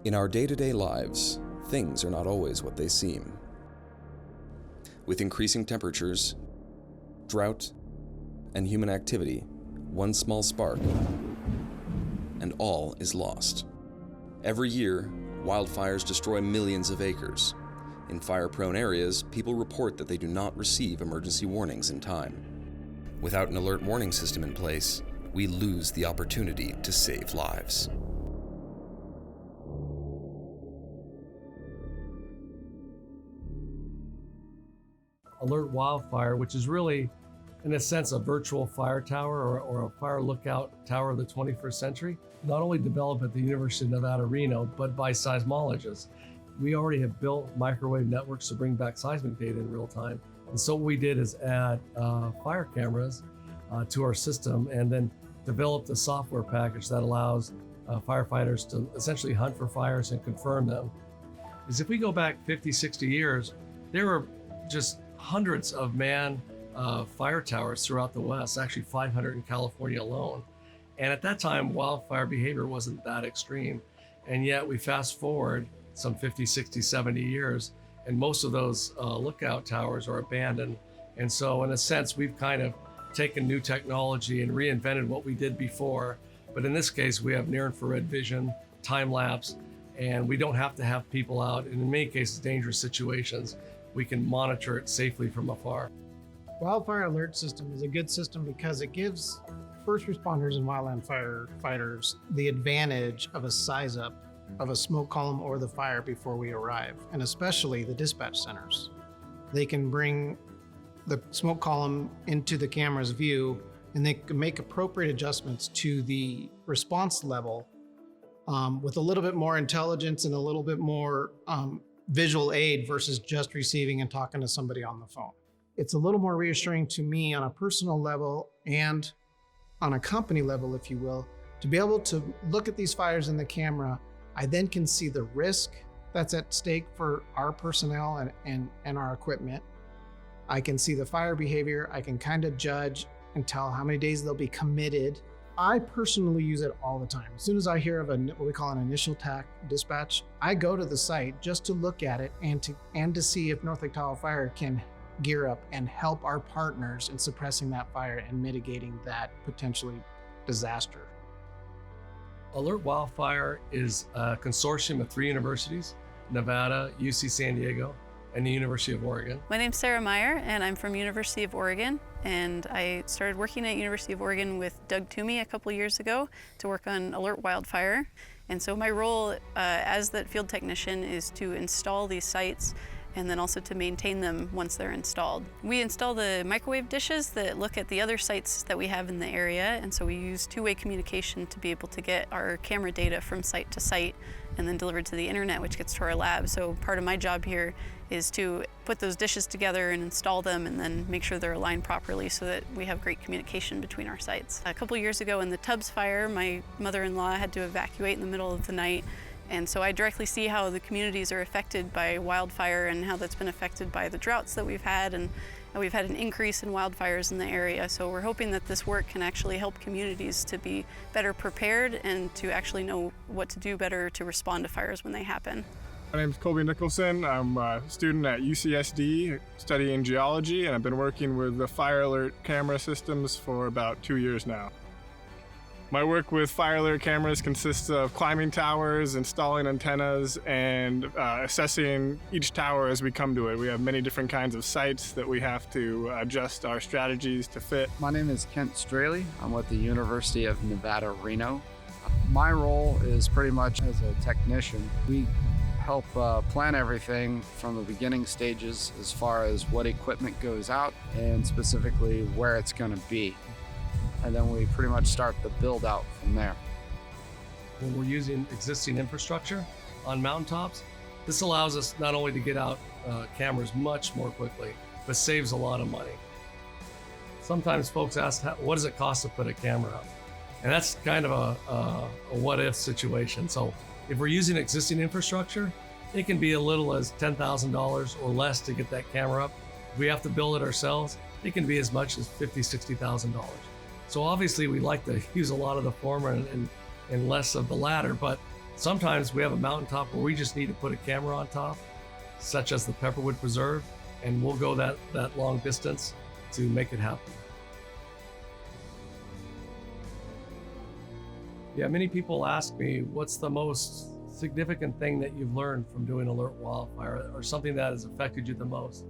In our day-to-day lives, things are not always what they seem. With increasing temperatures, drought, and human activity, one small spark, and all is lost. Every year, wildfires destroy millions of acres. In fire-prone areas, people report that they do not receive emergency warnings in time. Without an alert warning system in place, we lose the opportunity to save lives. Alert Wildfire, which is really, in a sense, a virtual fire tower or a fire lookout tower of the 21st century, not only developed at the University of Nevada, Reno, but by seismologists. We already have built microwave networks to bring back seismic data in real time. And so what we did is add fire cameras to our system and then developed a software package that allows firefighters to essentially hunt for fires and confirm them. Because if we go back 50, 60 years, there were just hundreds of manned fire towers throughout the West, actually 500 in California alone. And at that time, wildfire behavior wasn't that extreme. And yet we fast forward some 50, 60, 70 years, and most of those lookout towers are abandoned. And so in a sense, we've kind of taken new technology and reinvented what we did before. But in this case, we have near infrared vision, time lapse, and we don't have to have people out. And in many cases, dangerous situations, we can monitor it safely from afar. Wildfire Alert System is a good system because it gives first responders and wildland firefighters the advantage of a size up of a smoke column or the fire before we arrive, and especially the dispatch centers. They can bring the smoke column into the camera's view, and they can make appropriate adjustments to the response level with a little bit more intelligence and a little bit more visual aid versus just receiving and talking to somebody on the phone. It's a little more reassuring to me on a personal level and on a company level, if you will, to be able to look at these fires in the camera. I then can see the risk that's at stake for our personnel and our equipment. I can see the fire behavior. I can kind of judge and tell how many days they'll be committed. I personally use it all the time. As soon as I hear of what we call an initial attack dispatch, I go to the site just to look at it and to see if North Lake Tahoe Fire can gear up and help our partners in suppressing that fire and mitigating that potentially disaster. Alert Wildfire is a consortium of 3 universities, Nevada, UC San Diego, and the University of Oregon. My name's Sarah Meyer, and I'm from University of Oregon. And I started working at University of Oregon with Doug Toomey a couple years ago to work on Alert Wildfire. And so my role as that field technician is to install these sites and then also to maintain them once they're installed. We install the microwave dishes that look at the other sites that we have in the area, and so we use two-way communication to be able to get our camera data from site to site and then delivered to the internet, which gets to our lab. So part of my job here is to put those dishes together and install them and then make sure they're aligned properly so that we have great communication between our sites. A couple years ago in the Tubbs fire, my mother-in-law had to evacuate in the middle of the night. And so I directly see how the communities are affected by wildfire and how that's been affected by the droughts that we've had, and we've had an increase in wildfires in the area. So we're hoping that this work can actually help communities to be better prepared and to actually know what to do better to respond to fires when they happen. My name is Colby Nicholson. I'm a student at UCSD studying geology, and I've been working with the fire alert camera systems for about 2 years now. My work with fire alert cameras consists of climbing towers, installing antennas, and assessing each tower as we come to it. We have many different kinds of sites that we have to adjust our strategies to fit. My name is Kent Straley. I'm with the University of Nevada, Reno. My role is pretty much as a technician. We help plan everything from the beginning stages as far as what equipment goes out and specifically where it's going to be. And then we pretty much start the build out from there. When we're using existing infrastructure on mountaintops, this allows us not only to get out cameras much more quickly, but saves a lot of money. Sometimes folks ask, what does it cost to put a camera up? And that's kind of a what if situation. So if we're using existing infrastructure, it can be as little as $10,000 or less to get that camera up. If we have to build it ourselves, it can be as much as $50,000, $60,000. So obviously we like to use a lot of the former and less of the latter, but Sometimes we have a mountaintop where we just need to put a camera on top, such as the Pepperwood Preserve, and we'll go that long distance to make it happen. Yeah, many people ask me, what's the most significant thing that you've learned from doing Alert Wildfire, or something that has affected you the most?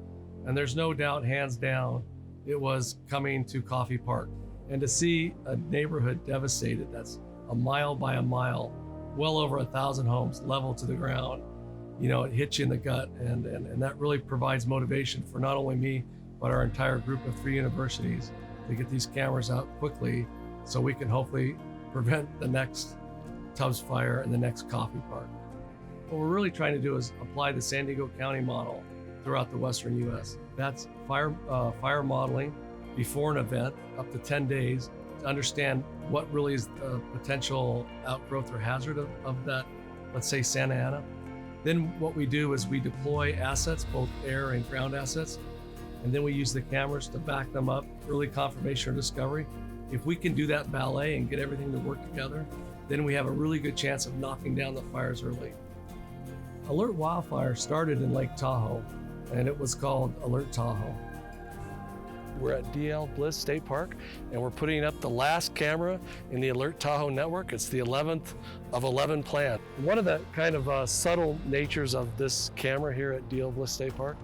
And there's no doubt, hands down, it was coming to Coffee Park and to see a neighborhood devastated that's a mile by a mile, well over 1,000 homes leveled to the ground. You know, it hits you in the gut, and that really provides motivation for not only me, but our entire group of 3 universities to get these cameras out quickly so we can hopefully prevent the next Tubbs fire and the next Coffee Park. What we're really trying to do is apply the San Diego County model throughout the Western U.S. That's fire modeling before an event, up to 10 days, to understand what really is the potential outgrowth or hazard of that, let's say Santa Ana. Then what we do is we deploy assets, both air and ground assets, and then we use the cameras to back them up, early confirmation or discovery. If we can do that ballet and get everything to work together, then we have a really good chance of knocking down the fires early. Alert Wildfire started in Lake Tahoe, and it was called Alert Tahoe. We're at DL Bliss State Park, and we're putting up the last camera in the Alert Tahoe network. It's the 11th of 11 planned. One of the kind of subtle natures of this camera here at DL Bliss State Park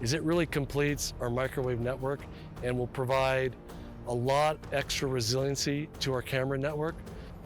is it really completes our microwave network and will provide a lot extra resiliency to our camera network.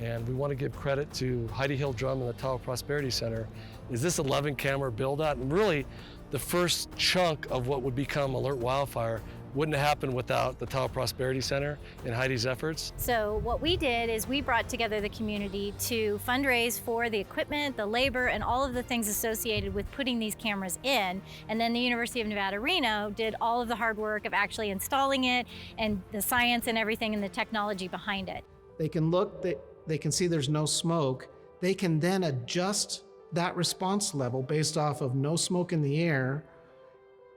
And we want to give credit to Heidi Hill Drum and the Tahoe Prosperity Center. Is this 11 camera build out, and really the first chunk of what would become Alert Wildfire wouldn't have happened without the Tahoe Prosperity Center and Heidi's efforts. So what we did is we brought together the community to fundraise for the equipment, the labor, and all of the things associated with putting these cameras in. And then the University of Nevada, Reno did all of the hard work of actually installing it and the science and everything and the technology behind it. They can look, they can see there's no smoke. They can then adjust that response level based off of no smoke in the air,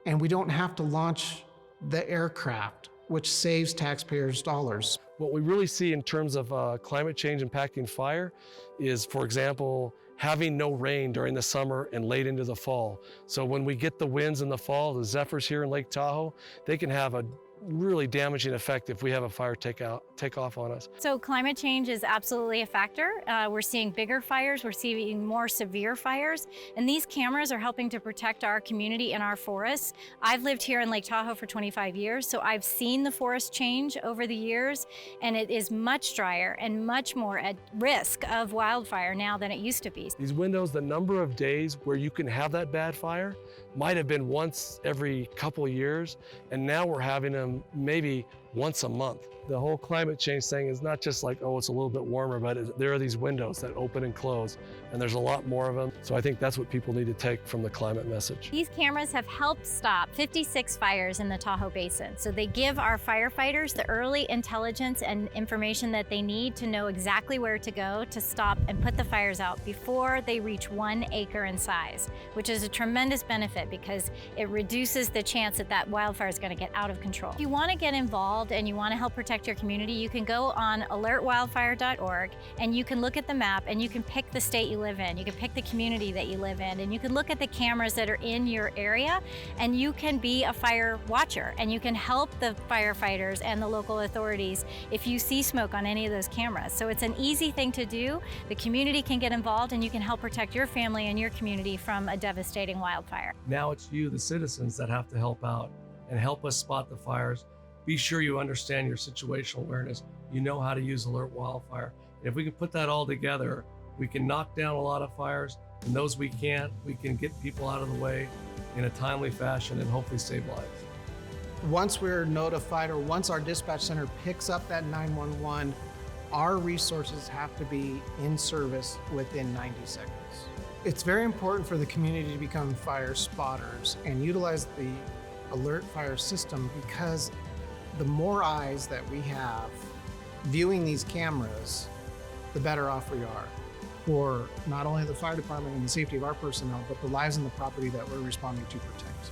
and we don't have to launch the aircraft, which saves taxpayers dollars. What we really see in terms of climate change impacting fire is, for example, having no rain during the summer and late into the fall. So when we get the winds in the fall, the zephyrs here in Lake Tahoe, they can have a really damaging effect if we have a fire take off on us. So climate change is absolutely a factor. We're seeing bigger fires, we're seeing more severe fires, and these cameras are helping to protect our community and our forests. I've lived here in Lake Tahoe for 25 years, so I've seen the forest change over the years, and it is much drier and much more at risk of wildfire now than it used to be. These windows, the number of days where you can have that bad fire might have been once every couple of years, and now we're having them maybe once a month. The whole climate change thing is not just like, oh, it's a little bit warmer, but there are these windows that open and close, and there's a lot more of them. So I think that's what people need to take from the climate message. These cameras have helped stop 56 fires in the Tahoe Basin. So they give our firefighters the early intelligence and information that they need to know exactly where to go to stop and put the fires out before they reach 1 acre in size, which is a tremendous benefit because it reduces the chance that that wildfire is going to get out of control. If you want to get involved and you want to help protect your community, you can go on alertwildfire.org and you can look at the map and you can pick the state you live in. You can pick the community that you live in, and you can look at the cameras that are in your area, and you can be a fire watcher and you can help the firefighters and the local authorities if you see smoke on any of those cameras. So it's an easy thing to do. The community can get involved and you can help protect your family and your community from a devastating wildfire. Now it's you, the citizens, that have to help out and help us spot the fires. Be sure you understand your situational awareness. You know how to use Alert Wildfire. If we can put that all together, we can knock down a lot of fires, and those we can't, we can get people out of the way in a timely fashion and hopefully save lives. Once we're notified, or once our dispatch center picks up that 911, our resources have to be in service within 90 seconds. It's very important for the community to become fire spotters and utilize the Alert Fire system, because the more eyes that we have viewing these cameras, the better off we are for not only the fire department and the safety of our personnel, but the lives and the property that we're responding to protect.